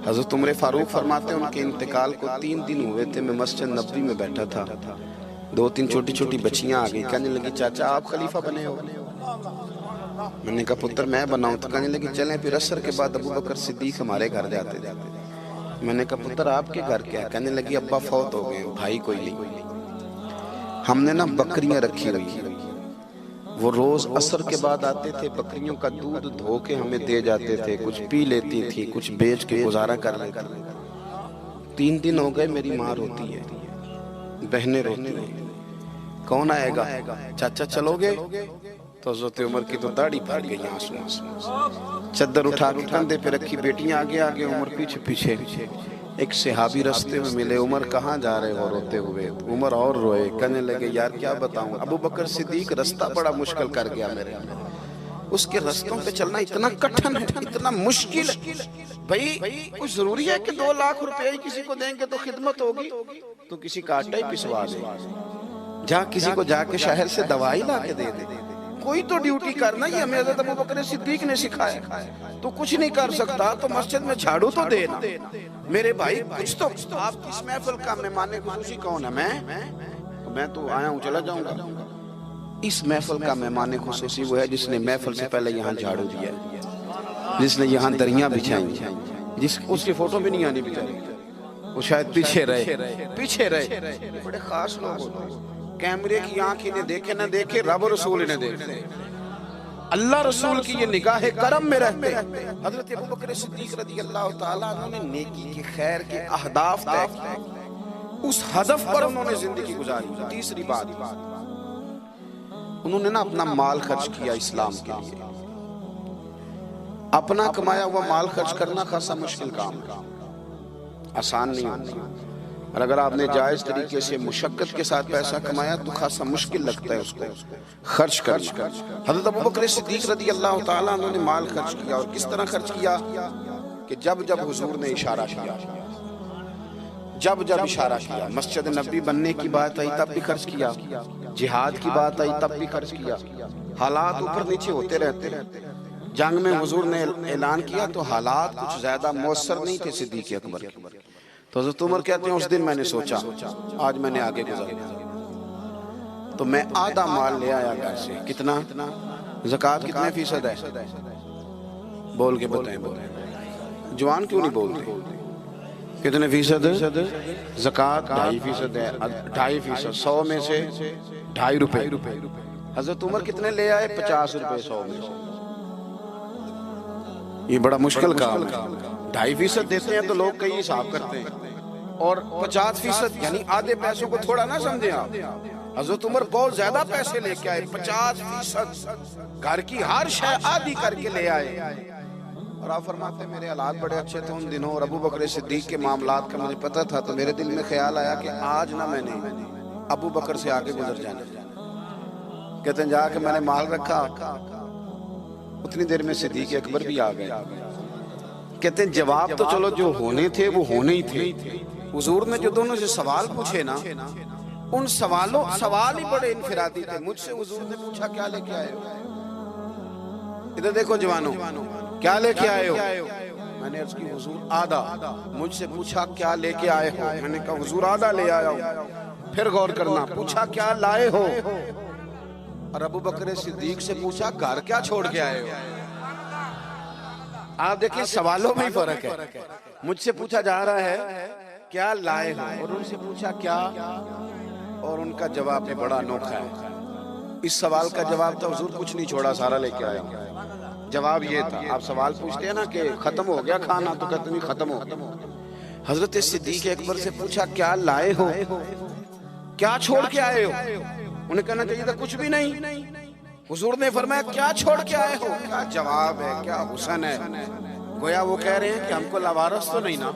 حضرت عمر فاروق فرماتے ہیں ان کے انتقال کو 3 دن ہوئے تھے، میں مسجد نبوی میں بیٹھا تھا، 2-3 چھوٹی چھوٹی بچیاں آ گئی، کہنے لگی چاچا آپ خلیفہ بنے ہو؟ میں نے کہا پتر میں بناؤں؟ تو کہنے لگی چلیں پھر عصر کے بعد ابو بکر صدیق ہمارے گھر جاتے تھے۔ میں نے کہا پتر آپ کے گھر کیا ہے؟ کہنے لگی ابا فوت ہو گئے، بھائی کوئی نہیں، ہم نے نا بکریاں رکھی ہوئی ہیں، وہ روز عصر کے بعد آتے تھے، بکریوں کا دودھ دھو کے ہمیں دے جاتے تھے، کچھ پی لیتی تھی، کچھ بیچ کے گزارا کر لیتی۔ 3 دن ہو گئے، میری ماں روتی ہے، بہنیں روتی ہیں، کون آئے گا؟ چاچا چلو گے؟ تو حضرت عمر کی تو داڑھی پھٹ گئی آنسو آنسو، چادر اٹھا کے کندھے پہ رکھی، بیٹیاں آگے آگے، عمر پیچھے پیچھے۔ ایک صحابی رستے میں ملے، عمر کہاں جا رہے ہو روتے ہوئے؟ عمر اور روئے، کہنے لگے یار کیا بتاؤں، ابو بکر صدیق رستہ بڑا مشکل کر گیا میرے، اس کے رستوں پہ چلنا اتنا کٹھن ہے، اتنا مشکل ہے۔ بھئی کچھ ضروری ہے کہ 2 لاکھ روپے ہی کسی کو دیں گے تو خدمت ہوگی؟ تو کسی کا آٹا ہی پسوا دے، جہاں کسی کو جا کے شہر سے دوائی لا کے دے دے، کوئی تو ڈیوٹی کرنا، یہ ہمیں حضرت ابو بکر صدیق نے سکھایا۔ تو کچھ نہیں کر سکتا تو مسجد میں جھاڑو تو دینا، میرے بھائی کچھ تو۔ آپ اس محفل کا مہمان خصوصی کون ہے؟ میں تو آیا ہوں چلا جاؤں گا۔ اس محفل کا مہمان خصوصی وہ ہے جس نے محفل سے پہلے یہاں جھاڑو دیا، جس نے یہاں دریاں بچھائیں، اس کی فوٹو بھی نہیں آنی بچاری، وہ شاید پیچھے رہے۔ بڑے خاص لوگ ہوتے ہیں، کیمرے کی آنکھ انہیں دیکھے نہ دیکھے، رب و رسول انہیں دیکھتے، اللہ رسول کی یہ نگاہ کرم میں رہتے۔ حضرت ابو بکر صدیق رضی اللہ تعالیٰ عنہ نے نیکی کے، خیر کے اہداف طے کیے، اس ہدف پر انہوں نے زندگی گزاری۔ تیسری بات، انہوں نے نا اپنا مال خرچ کیا اسلام کے لیے۔ اپنا کمایا ہوا مال خرچ کرنا خاصا مشکل کام ہے، آسان نہیں ہوتا، اور اگر آپ نے جائز طریقے سے مشقت کے ساتھ پیسہ کمایا تو خاصا مشکل لگتا ہے اس کو خرچ کرنا۔ حضرت ابو بکر صدیق رضی اللہ تعالیٰ عنہ نے مال خرچ کیا، اور کس طرح خرچ کیا کہ جب حضور نے اشارہ کیا، جب اشارہ کیا، مسجد نبی بننے کی بات آئی تب بھی خرچ کیا، جہاد کی بات آئی تب بھی خرچ کیا۔ حالات اوپر نیچے ہوتے رہتے ہیں، جنگ میں حضور نے اعلان کیا تو حالات کچھ زیادہ مؤثر نہیں تھے صدیق اکبر کے، تو حضرت عمر کہتے ہیں اس دن میں نے سوچا آج میں نے آگے گزارنا، تو میں آدھا مال لے آیا گھر سے۔ کتنا؟ زکوٰۃ کتنے فیصد ہے؟ بول کے بتائیں، جوان کیوں نہیں بولتے؟ کتنے فیصد؟ زکوٰۃ 2.5% ہے، 2.5%، 100 میں سے 2.5 روپے۔ حضرت عمر کتنے لے آئے؟ 50 روپے 100 میں سے۔ یہ بڑا مشکل کام ہے، 2.5% دیتے ہیں تو لوگ کئی حساب کرتے ہیں، اور 50% یعنی آدھے پیسوں کو تھوڑا نہ سمجھیں آپ۔ حضرت عمر بہت زیادہ پیسے لے کے آئے، 50%، گھر کی ہر شے آدھی کر کے لے آئے۔ اور آپ فرماتے ہیں میرے حالات بڑے اچھے تھے ان دنوں، اور ابو بکر صدیق کے معاملات کا مجھے پتہ تھا، تو میرے دل میں خیال آیا کہ آج نہ میں نے ابو بکر سے آگے گزر جانا۔ کہتے ہیں جا کے میں نے مال رکھا، اتنی دیر میں صدیق اکبر بھی آ گئے۔ کہتے ہیں جواب تو چلو جو ہونے تھے وہ ہونے ہی تھے، حضور نے جو دونوں سے سوال پوچھے نا، ان سوال ہی بڑے انفرادی تھے۔ مجھ سے حضور نے پوچھا کیا لے کے آئے ہو؟ ادھر دیکھو جوانوں، کیا لے کے آئے ہو؟ میں نے عرض کی حضور آدھا۔ مجھ سے پوچھا کیا لے کے آئے ہو؟ میں نے کہا حضور آدھا لے آیا ہوں۔ پھر غور کرنا، پوچھا کیا لائے ہو؟ اور ابو بکر صدیق سے پوچھا گھر کیا چھوڑ کے آئے ہو؟ آپ دیکھیں سوالوں میں ہی فرق ہے، مجھ سے پوچھا جا رہا ہے کیا لائے ہو، اور ان سے پوچھا کیا، اور ان کا جواب بھی بڑا انوکھا ہے۔ اس سوال کا جواب تھا حضور کچھ نہیں چھوڑا، سارا لے کے آیا ہوں۔ جواب یہ تھا، آپ سوال پوچھتے ہیں نا کہ ختم ہو گیا کھانا، تو کہتے نہیں ختم ہو گیا۔ حضرت صدیق اکبر سے پوچھا کیا لائے ہو، کیا چھوڑ کے آئے ہو؟ انہیں کہنا چاہیے تھا کچھ بھی نہیں۔ حضور نے فرمایا کیا چھوڑ کے آئے ہو؟ کیا جواب ہے، کیا حسن ہے، گویا وہ کہہ رہے ہیں کہ ہم کو لوارث تو نہیں نا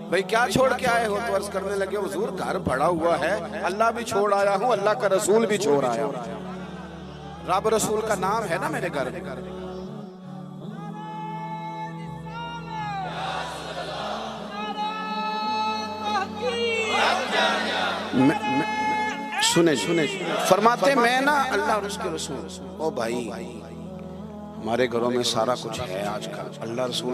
بھئی، کیا چھوڑ کے آئے ہو؟ تو عرض کرنے لگے حضور گھر بڑا ہوا ہے، اللہ بھی چھوڑ آیا ہوں، اللہ کا رسول بھی چھوڑ آیا ہوں، رب رسول کا نام ہے نا میرے گھر میں۔ سنیں فرماتے میں نا اللہ اور اس کے رسول، او بھائی ہمارے گھروں میں سارا کچھ ہے آج کل، اللہ رسول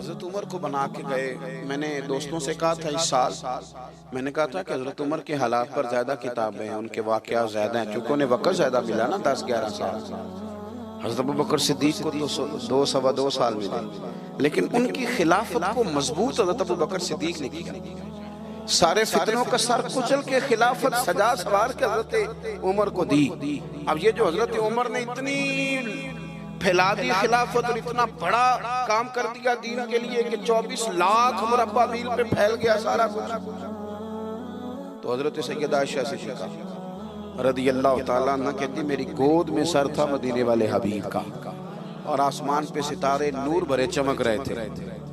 حضرت عمر کو بنا کے گئے. میں نے دوستوں سے کہا تھا اس سال, میں نے کہا تھا کہ حضرت عمر کے حالات پر زیادہ کتابیں ہیں, ان کے واقعات زیادہ ہیں, چونکہ انہیں وقت زیادہ ملا نا 10-11 سال. حضرت ابوبکر صدیق کو تو 2 سال ملے, لیکن ان کی خلافت کو مضبوط حضرت ابوبکر صدیق نے کیا. سارے فتنوں کا سر کچل کے خلافت سجا سوار کے حضرت عمر کو دی. اب یہ جو حضرت عمر نے اتنی پھیلا دی خلافت اور اتنا بڑا کام کر دیا دین کے لیے کہ 24 لاکھ مربع میل پہ پھیل گیا سارا کچھ, تو حضرت سیدہ عائشہ صدیقہ رضی اللہ تعالیٰ عنہ کہتی میری گود میں سر تھا مدینے والے حبیب کا, اور آسمان پہ ستارے نور بھرے چمک رہے تھے.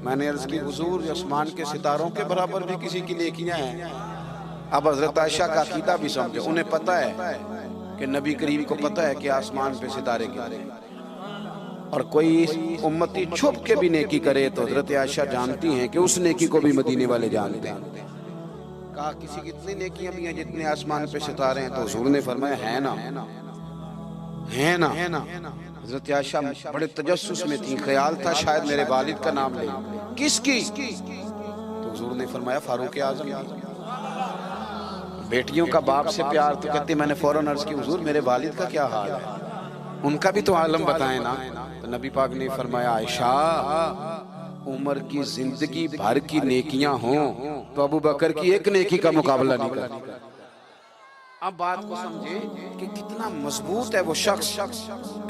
میں نے عرض کی حضور آسمان کے ستاروں کے برابر بھی کسی کی نیکیاں ہیں. اب حضرت عائشہ کا عقیدہ بھی سمجھے, انہیں پتہ ہے کہ نبی کریم کو پتہ ہے کہ آسمان پہ ستارے گرے, اور کوئی امتی چھپ کے بھی نیکی کرے تو حضرت عائشہ جانتی ہیں کہ اس نیکی کو بھی مدینے والے جانتے ہیں. کہا کسی کی اتنی نیکیاں بھی ہیں جتنے آسمان پہ ستارے ہیں, تو حضور نے فرمایا ہے نا. حضرت عائشہ بڑے تجسس میں تھی, خیال تھا شاید میرے والد کا نام لے. کس کی؟ تو حضور نے فرمایا فاروق اعظم. بیٹیوں کا باپ سے پیار, تو کہتے میں نے فوراً عرض کی حضور میرے والد کا کیا حال ہے, ان کا بھی تو عالم بتائیں نا. تو نبی پاک نے فرمایا عائشہ عمر کی زندگی بھر کی نیکیاں ہوں تو ابو بکر کی ایک نیکی کا مقابلہ نہیں کرتی. اب بات کو سمجھے کہ کتنا مضبوط ہے وہ شخص,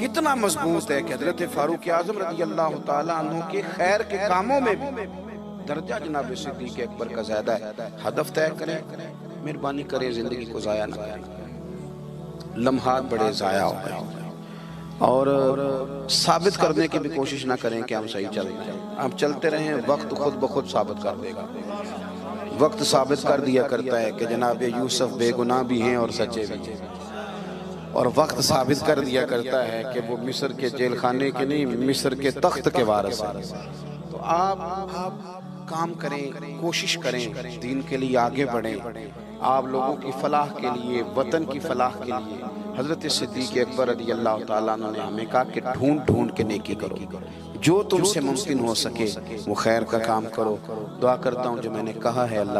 کتنا مضبوط ہے کہ حضرت فاروق اعظم رضی اللہ تعالیٰ عنہ کے خیر کے کاموں میں بھی درجہ جناب صدیق اکبر کا زیادہ ہے. ہدف طے کریں, مہربانی کریں زندگی کو ضائع نہ کریں. لمحات بڑے ضائع ہو گئے, اور ثابت کرنے کی بھی کوشش نہ کریں کہ ہم صحیح چل رہے ہیں. ہم چلتے رہیں, وقت خود بخود ثابت کر دے گا. وقت ثابت کر دیا کرتا ہے کہ جناب یوسف بے گناہ بھی ہیں اور سچے بھی ہیں, اور وقت ثابت کر دیا کرتا ہے کہ وہ مصر کے جیل خانے کے نہیں, مصر کے تخت کے وارث ہیں. تو آپ کام کریں, کوشش کریں, دین کے لیے آگے بڑھیں. آپ لوگوں کی فلاح کے لیے, وطن کی فلاح کے لیے حضرت صدیق اکبر رضی اللہ تعالیٰ عنہ نے ہمیں کہا کہ ڈھونڈ کے نیکی کرو, جو تم سے ممکن ہو سکے وہ خیر کا کام کرو. دعا کرتا ہوں جو میں نے کہا ہے اللہ